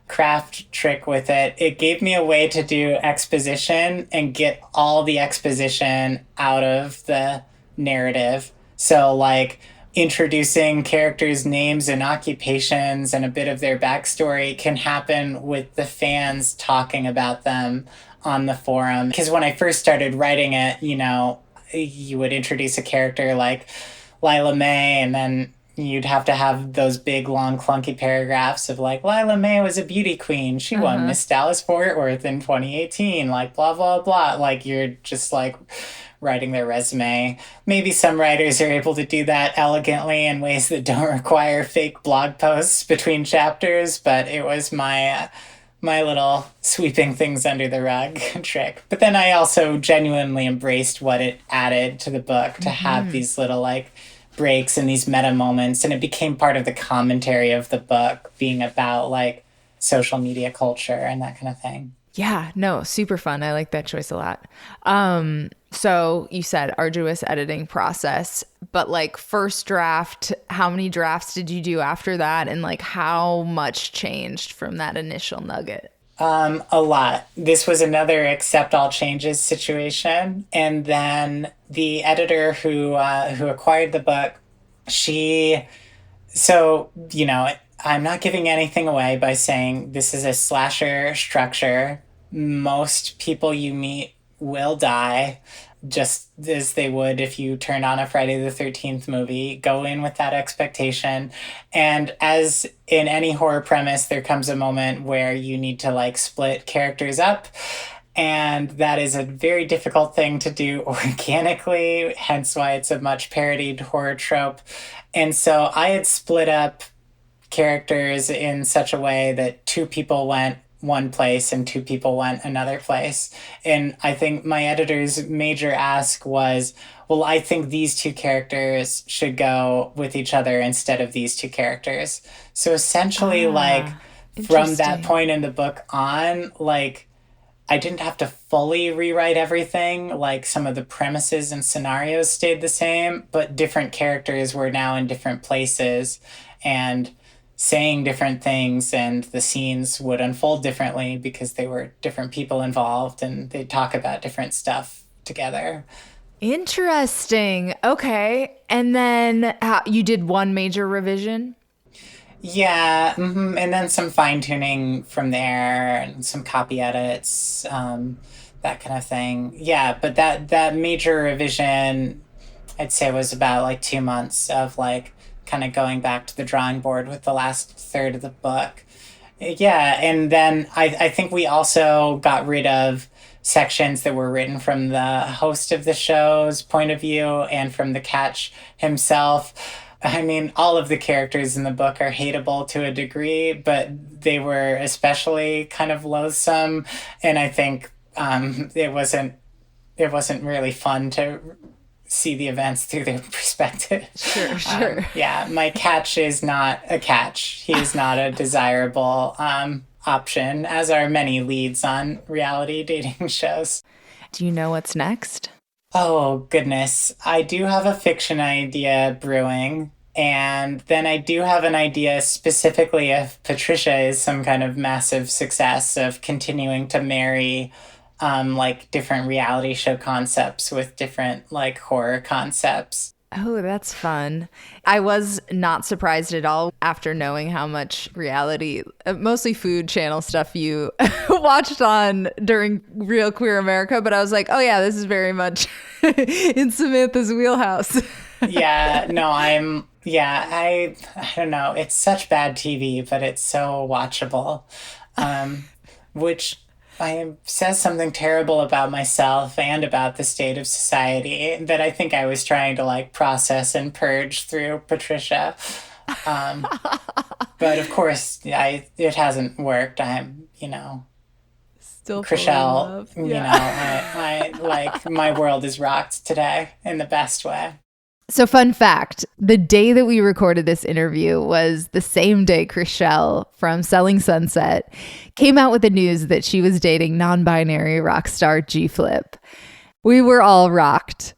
craft trick with it. It gave me a way to do exposition and get all the exposition out of the narrative. So like introducing characters' names and occupations and a bit of their backstory can happen with the fans talking about them on the forum. Because when I first started writing it, you know, you would introduce a character like Lila May, and then you'd have to have those big, long, clunky paragraphs of like, Lila May was a beauty queen. She won Miss Dallas-Fort Worth in 2018, like blah, blah, blah. Like you're just like writing their resume. Maybe some writers are able to do that elegantly in ways that don't require fake blog posts between chapters, but it was my little sweeping things under the rug trick. But then I also genuinely embraced what it added to the book to have these little like breaks and these meta moments, and it became part of the commentary of the book being about like social media culture and that kind of thing. Yeah, no, super fun. I like that choice a lot. So you said arduous editing process, but like first draft, how many drafts did you do after that? And like how much changed from that initial nugget? A lot. This was another accept all changes situation. And then the editor who acquired the book, so, you know, I'm not giving anything away by saying this is a slasher structure. Most people you meet will die, just as they would if you turned on a Friday the 13th movie. Go in with that expectation. And as in any horror premise, there comes a moment where you need to like split characters up. And that is a very difficult thing to do organically, hence why it's a much parodied horror trope. And so I had split up characters in such a way that two people went one place and two people went another place. And I think my editor's major ask was, well, I think these two characters should go with each other instead of these two characters. So essentially, like, from that point in the book on, like, I didn't have to fully rewrite everything. Like, some of the premises and scenarios stayed the same, but different characters were now in different places and saying different things, and the scenes would unfold differently because they were different people involved and they'd talk about different stuff together. Interesting. Okay. And then you did one major revision? Yeah, and then some fine-tuning from there and some copy edits, that kind of thing. Yeah, but that major revision, I'd say, was about like 2 months of like kind of going back to the drawing board with the last third of the book. Yeah, and then I think we also got rid of sections that were written from the host of the show's point of view and from the catch himself. I mean, all of the characters in the book are hateable to a degree, but they were especially kind of loathsome, and I think it wasn't really fun to see the events through their perspective. Sure. Yeah, my catch is not a catch. He is not a desirable option, as are many leads on reality dating shows. Do you know what's next? Oh, goodness. I do have a fiction idea brewing. And then I do have an idea specifically if Patricia is some kind of massive success of continuing to marry like different reality show concepts with different like horror concepts. Oh, that's fun. I was not surprised at all after knowing how much reality, mostly Food Channel stuff you watched on during Real Queer America. But I was like, oh yeah, this is very much in Samantha's wheelhouse. Yeah, no, I don't know. It's such bad TV, but it's so watchable, which says something terrible about myself and about the state of society that I think I was trying to like process and purge through Patricia. But of course, it hasn't worked. I'm, still Chriselle, I like my world is rocked today in the best way. So fun fact, the day that we recorded this interview was the same day Chriselle from Selling Sunset came out with the news that she was dating non-binary rock star G-Flip. We were all rocked.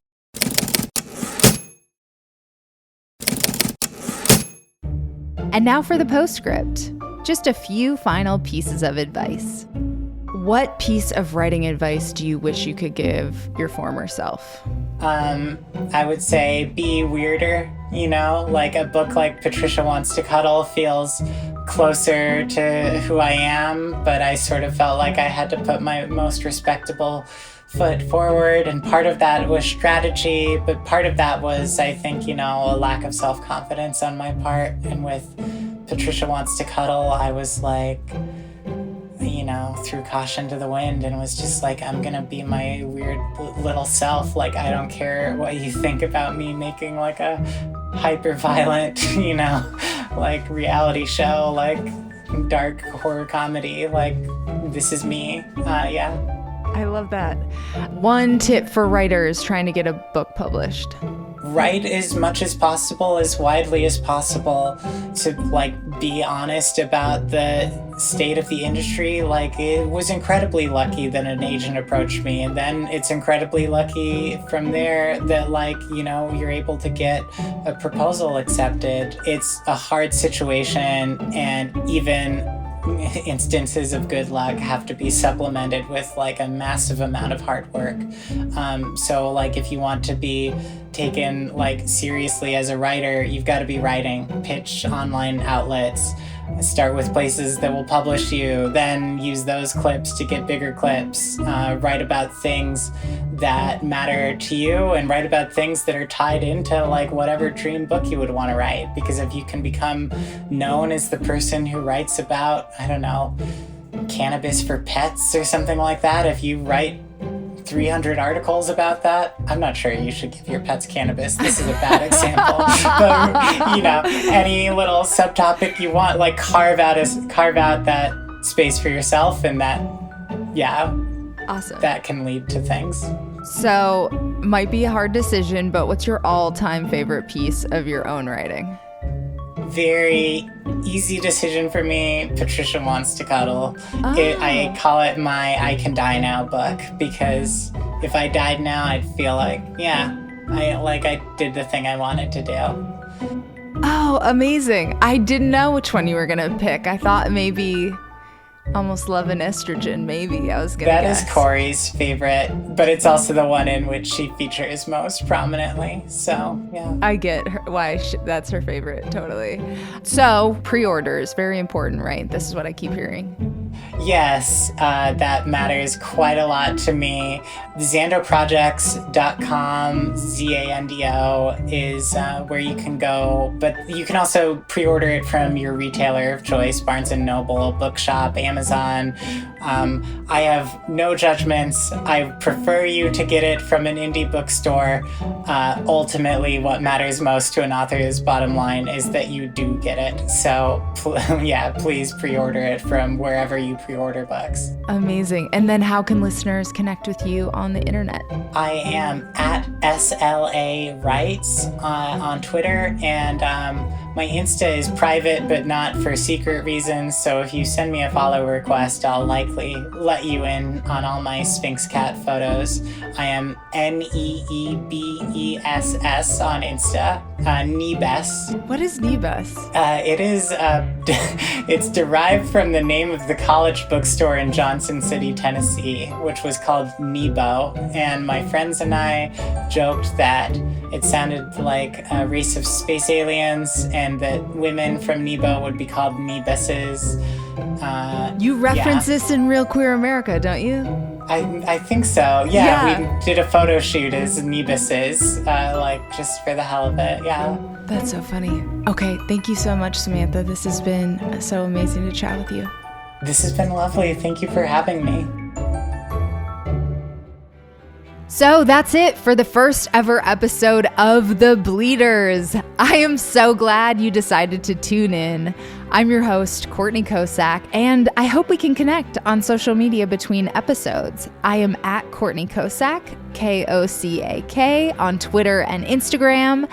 And now for the postscript. Just a few final pieces of advice. What piece of writing advice do you wish you could give your former self? I would say be weirder, like a book like Patricia Wants to Cuddle feels closer to who I am, but I sort of felt like I had to put my most respectable foot forward, and part of that was strategy, but part of that was, I think, a lack of self-confidence on my part. And with Patricia Wants to Cuddle, I was like, threw caution to the wind and was just like, I'm gonna be my weird little self. Like, I don't care what you think about me making like a hyper violent, like reality show, like dark horror comedy. Like, this is me. Yeah. I love that. One tip for writers trying to get a book published. Write as much as possible, as widely as possible, to like be honest about the state of the industry. Like, it was incredibly lucky that an agent approached me, and then it's incredibly lucky from there that you're able to get a proposal accepted. It's a hard situation, and even instances of good luck have to be supplemented with like a massive amount of hard work. So like, if you want to be taken like seriously as a writer, you've got to be writing, pitch online outlets, start with places that will publish you, then use those clips to get bigger clips, write about things that matter to you, and write about things that are tied into like whatever dream book you would want to write. Because if you can become known as the person who writes about, I don't know, cannabis for pets or something like that, if you write 300 articles about that, I'm not sure you should give your pets cannabis. This is a bad example. But, any little subtopic you want, like carve out that space for yourself, and that, Awesome. that can lead to things. So, might be a hard decision, but what's your all-time favorite piece of your own writing? Very easy decision for me. Patricia Wants to Cuddle. Oh. I call it my I Can Die Now book, because if I died now, I'd feel like, I did the thing I wanted to do. Oh, amazing. I didn't know which one you were going to pick. I thought maybe Almost Love and Estrogen, maybe. I was going to guess. That is Corey's favorite, but it's also the one in which she features most prominently. So, yeah. I get why that's her favorite, totally. So, pre-orders, very important, right? This is what I keep hearing. Yes, that matters quite a lot to me. Zandoprojects.com, Zando, is where you can go, but you can also pre-order it from your retailer of choice, Barnes & Noble, Bookshop, Amazon. I have no judgments. I prefer you to get it from an indie bookstore. Ultimately, what matters most to an author's bottom line is that you do get it. So, please pre-order it from wherever you pre-order books. Amazing. And then how can listeners connect with you on the internet? I am at SLA Writes on Twitter, and my Insta is private but not for secret reasons, so if you send me a follow request, I'll likely let you in on all my Sphinx Cat photos. I am NEEBESS on Insta, Nebes. What is Nebes? It is, it's derived from the name of the college bookstore in Johnson City, Tennessee, which was called Nebo, and my friends and I joked that it sounded like a race of space aliens, and that women from Nebo would be called Nebeses. You reference this in Real Queer America, don't you? I think so. Yeah, we did a photo shoot as Nebeses, just for the hell of it. Yeah. That's so funny. Okay, thank you so much, Samantha. This has been so amazing to chat with you. This has been lovely. Thank you for having me. So that's it for the first ever episode of The Bleeders. I am so glad you decided to tune in. I'm your host, Courtney Kocak, and I hope we can connect on social media between episodes. I am at Courtney Kocak, Kocak, on Twitter and Instagram.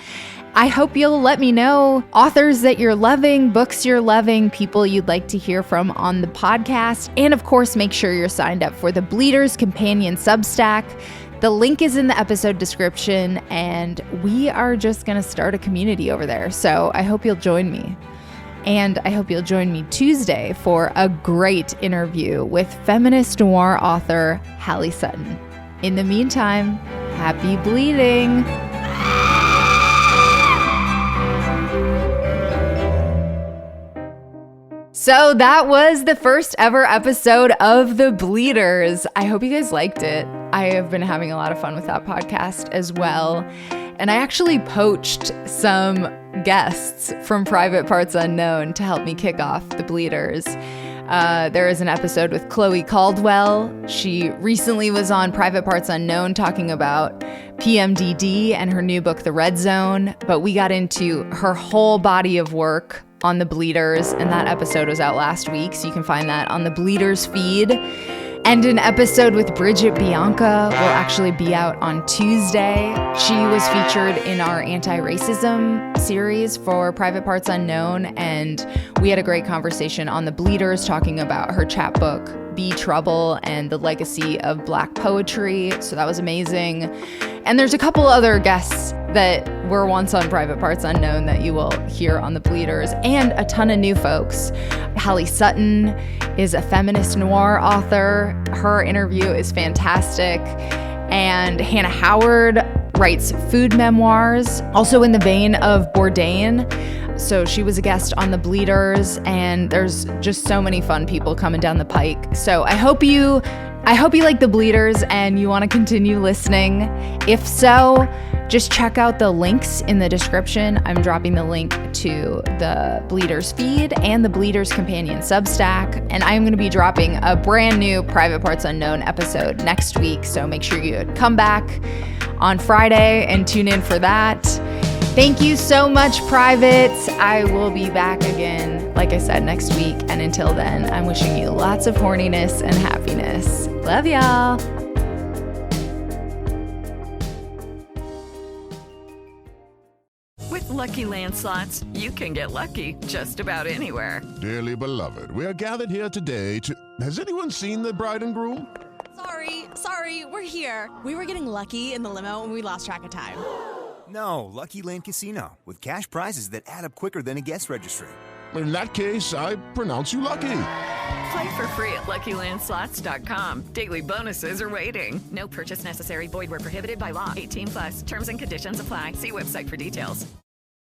I hope you'll let me know authors that you're loving, books you're loving, people you'd like to hear from on the podcast, and of course, make sure you're signed up for the Bleeders Companion Substack. The link is in the episode description, and we are just going to start a community over there. So I hope you'll join me. And I hope you'll join me Tuesday for a great interview with feminist noir author Hallie Sutton. In the meantime, happy bleeding. So that was the first ever episode of The Bleeders. I hope you guys liked it. I have been having a lot of fun with that podcast as well. And I actually poached some guests from Private Parts Unknown to help me kick off The Bleeders. There is an episode with Chloe Caldwell. She recently was on Private Parts Unknown talking about PMDD and her new book, The Red Zone. But we got into her whole body of work on The Bleeders, and that episode was out last week, so you can find that on the Bleeders feed. And an episode with Bridget Bianca will actually be out on Tuesday. She was featured in our anti-racism series for Private Parts Unknown, and we had a great conversation on The Bleeders talking about her chapbook, Be Trouble, and the legacy of Black poetry, so that was amazing. And there's a couple other guests that were once on Private Parts Unknown that you will hear on The Bleeders, and a ton of new folks. Hallie Sutton is a feminist noir author. Her interview is fantastic. And Hannah Howard writes food memoirs, also in the vein of Bourdain. So she was a guest on The Bleeders, and there's just so many fun people coming down the pike. So I hope you like The Bleeders and you want to continue listening. If so, just check out the links in the description. I'm dropping the link to the Bleeders feed and the Bleeders Companion Substack. And I'm going to be dropping a brand new Private Parts Unknown episode next week. So make sure you come back on Friday and tune in for that. Thank you so much, Privates. I will be back again, like I said, next week. And until then, I'm wishing you lots of horniness and happiness. Love y'all. With Lucky Land Slots, you can get lucky just about anywhere. Dearly beloved, we are gathered here today to... Has anyone seen the bride and groom? Sorry, we're here. We were getting lucky in the limo and we lost track of time. No, Lucky Land Casino, with cash prizes that add up quicker than a guest registry. In that case, I pronounce you lucky. Play for free at LuckyLandSlots.com. Daily bonuses are waiting. No purchase necessary. Void where prohibited by law. 18+. Terms and conditions apply. See website for details.